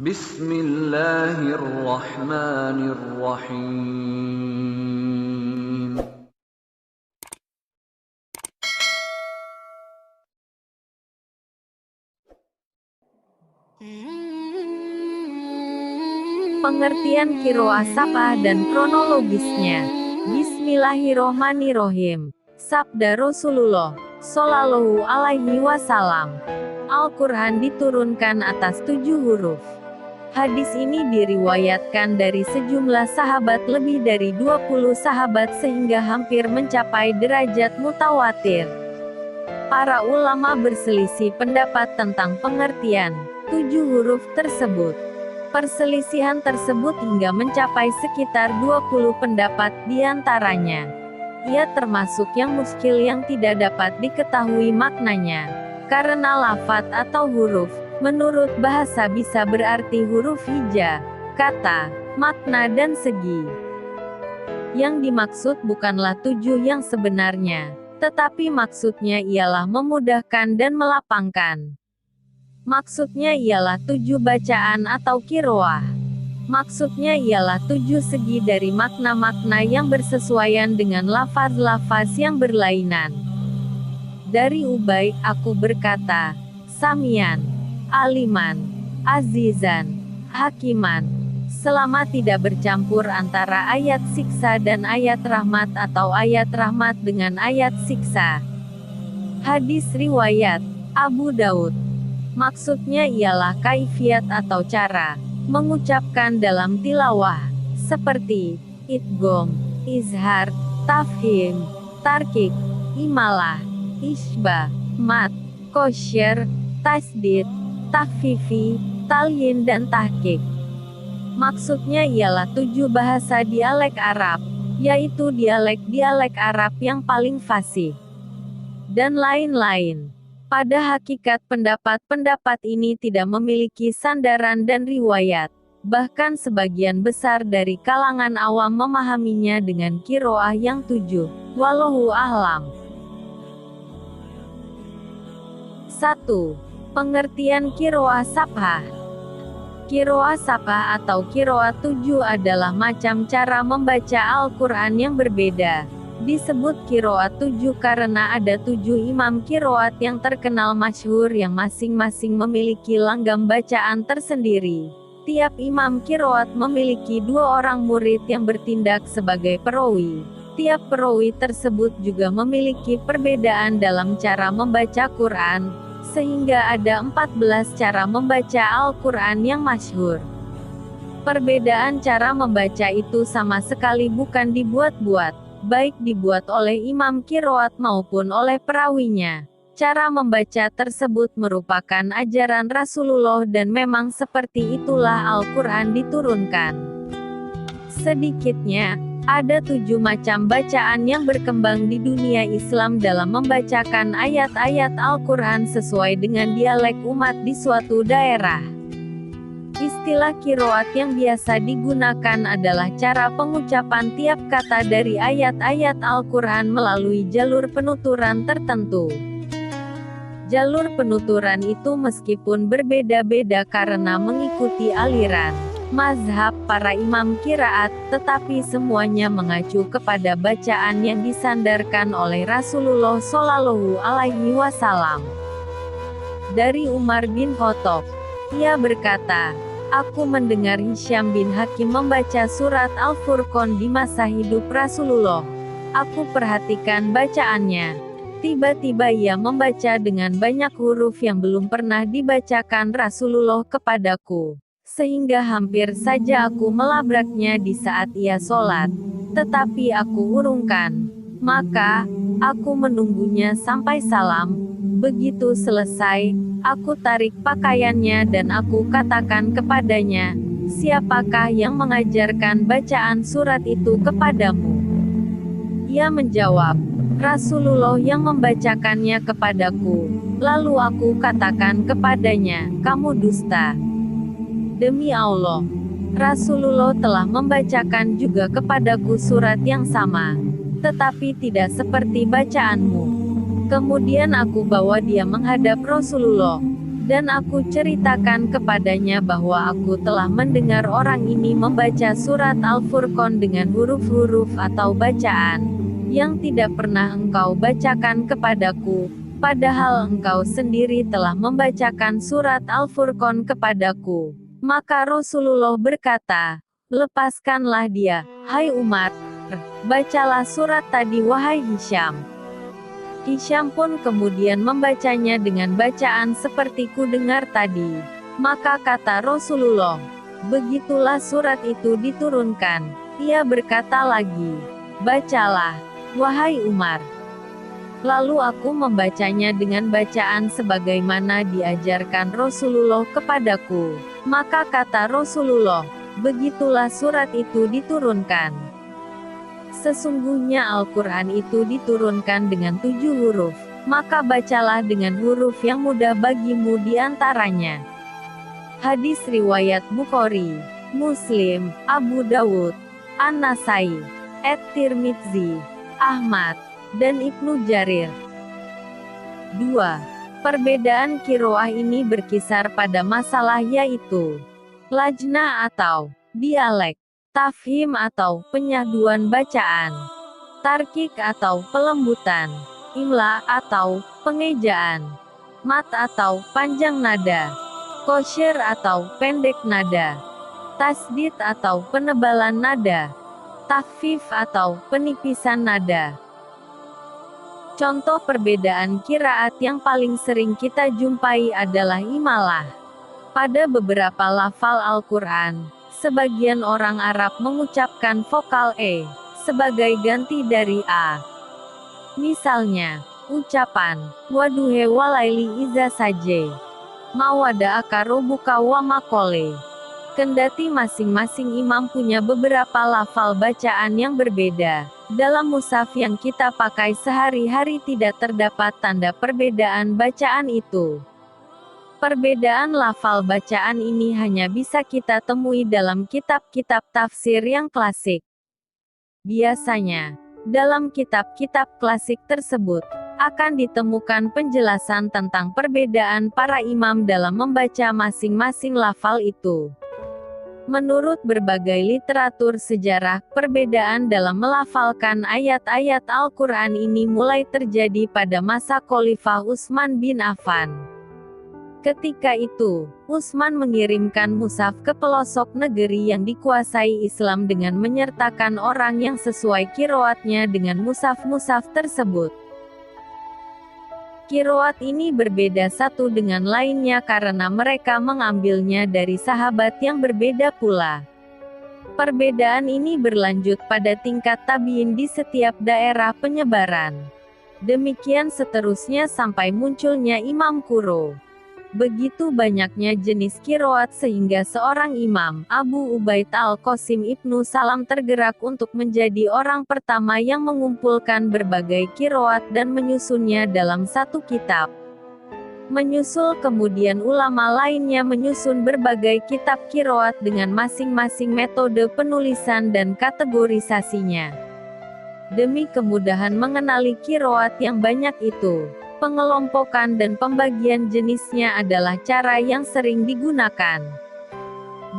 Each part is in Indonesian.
Bismillahirrahmanirrahim. Pengertian qiraah Sab'ah dan kronologisnya. Bismillahirrohmanirrohim. Sabda Rasulullah Shallallahu Alaihi Wasallam. Al-Quran diturunkan atas 7 huruf. Hadis ini diriwayatkan dari sejumlah sahabat, lebih dari 20 sahabat, sehingga hampir mencapai derajat mutawatir. Para ulama berselisih pendapat tentang pengertian 7 huruf tersebut. Perselisihan tersebut hingga mencapai sekitar 20 pendapat diantaranya. Ia termasuk yang muskil, yang tidak dapat diketahui maknanya. Karena lafaz atau huruf, menurut bahasa bisa berarti huruf hija, kata, makna dan segi. Yang dimaksud bukanlah 7 yang sebenarnya, tetapi maksudnya ialah memudahkan dan melapangkan. Maksudnya ialah 7 bacaan atau qiraah. Maksudnya ialah 7 segi dari makna-makna yang bersesuaian dengan lafaz-lafaz yang berlainan. Dari Ubay, aku berkata, Samian, Aliman, Azizan, Hakiman, selama tidak bercampur antara ayat siksa dan ayat rahmat atau ayat rahmat dengan ayat siksa. Hadis riwayat Abu Daud. Maksudnya ialah kaifiat atau cara mengucapkan dalam tilawah, seperti idgham, izhar, tafhim, tarkik, imalah, isbah, mat, kosher, tasdid, takhfifi, talyin dan tahqiq. Maksudnya ialah 7 bahasa dialek Arab, yaitu dialek-dialek Arab yang paling fasih, dan lain-lain. Pada hakikat pendapat-pendapat ini tidak memiliki sandaran dan riwayat. Bahkan sebagian besar dari kalangan awam memahaminya dengan qiraah yang 7. Wallahu a'lam. 1. Pengertian qiraah Sab'ah. Qiraah Sab'ah atau qiraah 7 adalah macam cara membaca Al-Quran yang berbeda. Disebut qiraat 7 karena ada 7 imam qiraat yang terkenal masyhur yang masing-masing memiliki langgam bacaan tersendiri. Tiap imam qiraat memiliki 2 orang murid yang bertindak sebagai perawi. Tiap perawi tersebut juga memiliki perbedaan dalam cara membaca Quran, sehingga ada 14 cara membaca Al-Quran yang masyhur. Perbedaan cara membaca itu sama sekali bukan dibuat-buat, baik dibuat oleh imam qiraat maupun oleh perawinya. Cara membaca tersebut merupakan ajaran Rasulullah dan memang seperti itulah Al-Quran diturunkan. Sedikitnya, ada 7 macam bacaan yang berkembang di dunia Islam dalam membacakan ayat-ayat Al-Quran sesuai dengan dialek umat di suatu daerah. Istilah qiraat yang biasa digunakan adalah cara pengucapan tiap kata dari ayat-ayat Al-Quran melalui jalur penuturan tertentu. Jalur penuturan itu meskipun berbeda-beda karena mengikuti aliran mazhab para imam qiraat, tetapi semuanya mengacu kepada bacaan yang disandarkan oleh Rasulullah Shallallahu Alaihi Wasallam. Dari Umar bin Khattab, ia berkata, aku mendengar Hisyam bin Hakim membaca surat Al-Furqan di masa hidup Rasulullah. Aku perhatikan bacaannya. Tiba-tiba ia membaca dengan banyak huruf yang belum pernah dibacakan Rasulullah kepadaku, sehingga hampir saja aku melabraknya di saat ia sholat. Tetapi aku urungkan. Maka, aku menunggunya sampai salam. Begitu selesai, aku tarik pakaiannya dan aku katakan kepadanya, siapakah yang mengajarkan bacaan surat itu kepadamu? Ia menjawab, Rasulullah yang membacakannya kepadaku. Lalu aku katakan kepadanya, kamu dusta. Demi Allah, Rasulullah telah membacakan juga kepadaku surat yang sama, tetapi tidak seperti bacaanmu. Kemudian aku bawa dia menghadap Rasulullah, Dan aku ceritakan kepadanya bahwa aku telah mendengar orang ini membaca surat Al-Furqan dengan huruf-huruf atau bacaan yang tidak pernah engkau bacakan kepadaku, padahal engkau sendiri telah membacakan surat Al-Furqan kepadaku. Maka Rasulullah berkata, lepaskanlah dia, hai Umar, bacalah surat tadi wahai Hisham. Hisham pun kemudian membacanya dengan bacaan seperti ku dengar tadi. Maka kata Rasulullah, begitulah surat itu diturunkan. Ia berkata lagi, bacalah, wahai Umar. Lalu aku membacanya dengan bacaan sebagaimana diajarkan Rasulullah kepadaku. Maka kata Rasulullah, begitulah surat itu diturunkan. Sesungguhnya Al-Quran itu diturunkan dengan 7 huruf, maka bacalah dengan huruf yang mudah bagimu di antaranya. Hadis riwayat Bukhari, Muslim, Abu Dawud, An-Nasai, At-Tirmidzi, Ahmad, dan Ibnu Jarir. 2. Perbedaan kiroah ini berkisar pada masalah yaitu lajnah atau dialek, tafhim atau penyahduan bacaan, tarkik atau pelembutan, imla atau pengejaan, mat atau panjang nada, qashr atau pendek nada, tasdid atau penebalan nada, takhfif atau penipisan nada. Contoh perbedaan qiraat yang paling sering kita jumpai adalah imalah. Pada beberapa lafal Al-Quran, sebagian orang Arab mengucapkan vokal E sebagai ganti dari A. Misalnya, ucapan waduhe walaili iza saje, mawada akarobuka wa makole. Kendati masing-masing imam punya beberapa lafal bacaan yang berbeda, dalam mushaf yang kita pakai sehari-hari tidak terdapat tanda perbedaan bacaan itu. Perbedaan lafal bacaan ini hanya bisa kita temui dalam kitab-kitab tafsir yang klasik. Biasanya, dalam kitab-kitab klasik tersebut, akan ditemukan penjelasan tentang perbedaan para imam dalam membaca masing-masing lafal itu. Menurut berbagai literatur sejarah, perbedaan dalam melafalkan ayat-ayat Al-Quran ini mulai terjadi pada masa Khalifah Utsman bin Affan. Ketika itu, Utsman mengirimkan mushaf ke pelosok negeri yang dikuasai Islam dengan menyertakan orang yang sesuai qiraatnya dengan mushaf-mushaf tersebut. Qiraat ini berbeda satu dengan lainnya karena mereka mengambilnya dari sahabat yang berbeda pula. Perbedaan ini berlanjut pada tingkat tabiin di setiap daerah penyebaran. Demikian seterusnya sampai munculnya Imam Qurra. Begitu banyaknya jenis qiraat sehingga seorang imam, Abu Ubaid al-Qasim ibnu Salam tergerak untuk menjadi orang pertama yang mengumpulkan berbagai qiraat dan menyusunnya dalam satu kitab. Menyusul kemudian ulama lainnya menyusun berbagai kitab qiraat dengan masing-masing metode penulisan dan kategorisasinya. Demi kemudahan mengenali qiraat yang banyak itu, pengelompokan dan pembagian jenisnya adalah cara yang sering digunakan.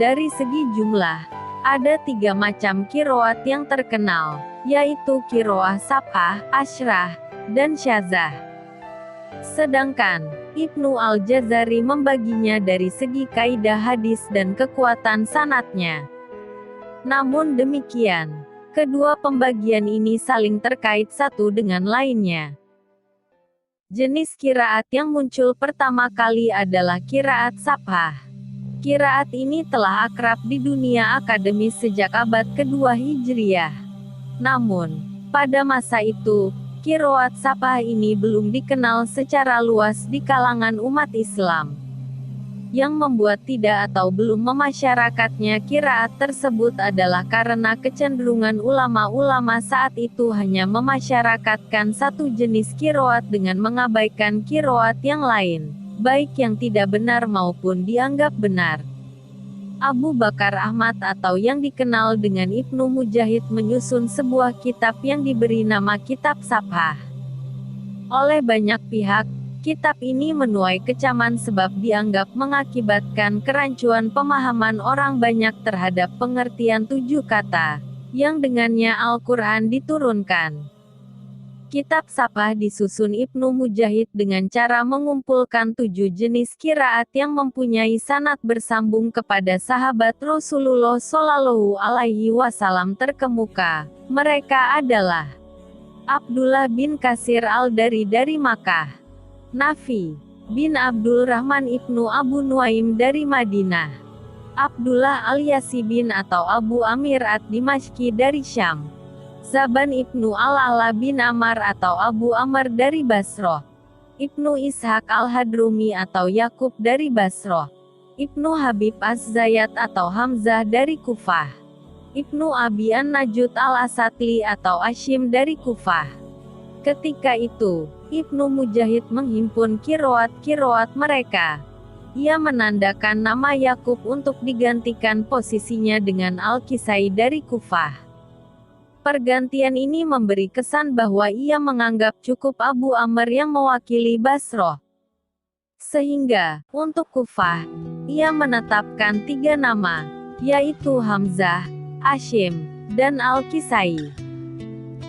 Dari segi jumlah, ada 3 macam qiraat yang terkenal, yaitu qiraah sab'ah, asyrah, dan syazah. Sedangkan, Ibnu Al-Jazari membaginya dari segi kaidah hadis dan kekuatan sanadnya. Namun demikian, kedua pembagian ini saling terkait satu dengan lainnya. Jenis qiraat yang muncul pertama kali adalah qiraat sab'ah. Qiraat ini telah akrab di dunia akademis sejak abad kedua Hijriyah. Namun, pada masa itu, qiraat sab'ah ini belum dikenal secara luas di kalangan umat Islam. Yang membuat tidak atau belum memasyarakatnya qiraat tersebut adalah karena kecenderungan ulama-ulama saat itu hanya memasyarakatkan satu jenis qiraat dengan mengabaikan qiraat yang lain, baik yang tidak benar maupun dianggap benar. Abu Bakar Ahmad atau yang dikenal dengan Ibnu Mujahid menyusun sebuah kitab yang diberi nama Kitab Sab'ah. Oleh banyak pihak, Kitab ini menuai kecaman sebab dianggap mengakibatkan kerancuan pemahaman orang banyak terhadap pengertian 7 kata, yang dengannya Al-Quran diturunkan. Kitab Shafah disusun Ibnu Mujahid dengan cara mengumpulkan 7 jenis qiraat yang mempunyai sanad bersambung kepada sahabat Rasulullah Shallallahu Alaihi Wasallam terkemuka. Mereka adalah Abdullah bin Kasir al-Dari dari Makkah, Nafi bin Abdul Rahman ibnu Abu Nuaim dari Madinah, Abdullah al-Yasi bin atau Abu Amir ad-Dimashqi dari Syam, Zaban ibnu al-Ala bin Amar atau Abu Amr dari Basroh, Ibnu Ishaq al-Hadrumi atau Yakub dari Basroh, Ibnu Habib az-Zayat atau Hamzah dari Kufah, Ibnu Abi an-Najud al-Asatli atau Ashim dari Kufah. Ketika itu, Ibnu Mujahid menghimpun kiroat mereka. Ia menandakan nama Yakub untuk digantikan posisinya dengan Al-Kisai dari Kufah. Pergantian ini memberi kesan bahwa ia menganggap cukup Abu Amr yang mewakili Basroh. Sehingga, untuk Kufah, ia menetapkan 3 nama, yaitu Hamzah, Ashim, dan Al-Kisai.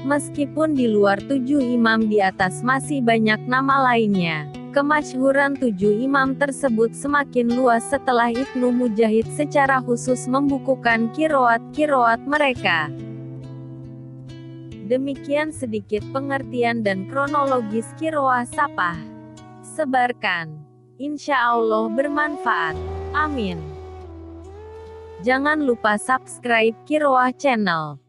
Meskipun di luar 7 imam di atas masih banyak nama lainnya, kemasyhuran 7 imam tersebut semakin luas setelah Ibnu Mujahid secara khusus membukukan kiroat mereka. Demikian sedikit pengertian dan kronologis Qiraah Shafah. Sebarkan. Insya Allah bermanfaat. Amin. Jangan lupa subscribe Qiraah Channel.